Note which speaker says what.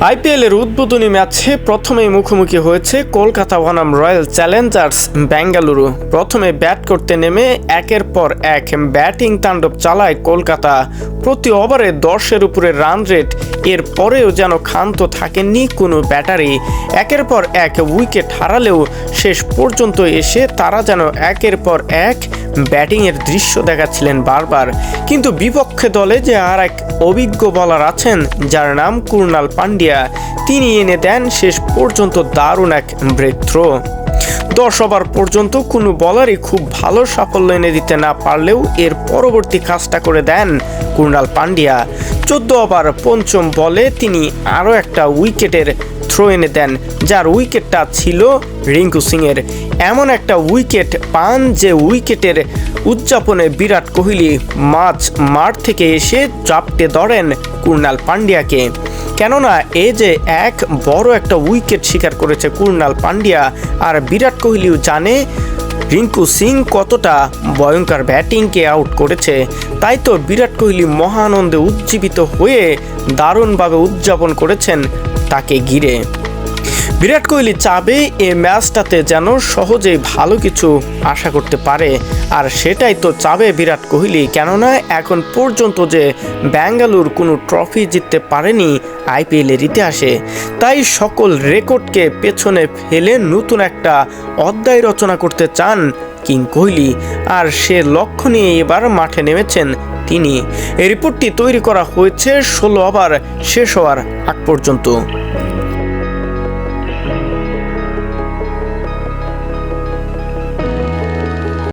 Speaker 1: আইপিএলের উদ্বোধনী ম্যাচে প্রথমেই মুখোমুখি হয়েছে কলকাতা বনাম রয়্যাল চ্যালেঞ্জার্স বেঙ্গালুরু। প্রথমে ব্যাট করতে নেমে একের পর এক ব্যাটিং তাণ্ডব চালায় কলকাতা। প্রতি ওভারে 10-এর উপরে রান রেট, এর পরেও যেন ক্ষান্ত থাকেননি কোনো ব্যাটারি। একের পর এক উইকেট হারালেও শেষ পর্যন্ত এসে তারা যেন একের পর এক ব্যাটিংয়ের দৃশ্য দেখাচ্ছিলেন বারবার। কিন্তু বিপক্ষে দলে যে আর এক অভিজ্ঞ বোলার আছেন যার নাম কুরনাল পান্ডিয়া, তিনি এনে দেন শেষ পর্যন্ত দারুণ এক ব্রেক থ্রো। 10 ওভার পর্যন্ত কোনো বলারই খুব ভালো সাফল্য এনে দিতে না পারলেও এর পরবর্তী কাজটা করে দেন কুরনাল পান্ডিয়া। 14 ওভার পঞ্চম বলে তিনি আরও একটা উইকেটের থ্রো এনে দেন, যার উইকেটটা ছিল রিঙ্কু সিংয়ের। এমন একটা উইকেট পান যে উইকেটের উদযাপনে বিরাট কোহলি মাঠ থেকে এসে জাপটে ধরেন কুরনাল পান্ডিয়াকে। কেননা এ যে এক বড় একটা উইকেট শিকার করেছে কুরনাল পান্ডিয়া, আর বিরাট কোহলিও জানে রিঙ্কু সিং কতটা ভয়ঙ্কর ব্যাটিংকে আউট করেছে। তাই তো বিরাট কোহলি মহানন্দে উজ্জীবিত হয়ে দারুণভাবে উদযাপন করেছেন তাকে ঘিরে। বিরাট কোহলি চাবে এই ম্যাচটাতে যেন সহজেই ভালো কিছু আশা করতে পারে, আর সেটাই তো চাবে বিরাট কোহলি। কেননা এখন পর্যন্ত যে বেঙ্গালুর কোনো ট্রফি জিততে পারেনি আইপিএলের ইতিহাসে, তাই সকল রেকর্ডকে পেছনে ফেলে নতুন একটা অধ্যায় রচনা করতে চান কিং কোহলি, আর সে লক্ষ্য নিয়ে এবার মাঠে নেমেছেন তিনি। এই রিপোর্টটি তৈরি করা হয়েছে 16 ওভার শেষ হওয়ার আগ পর্যন্ত।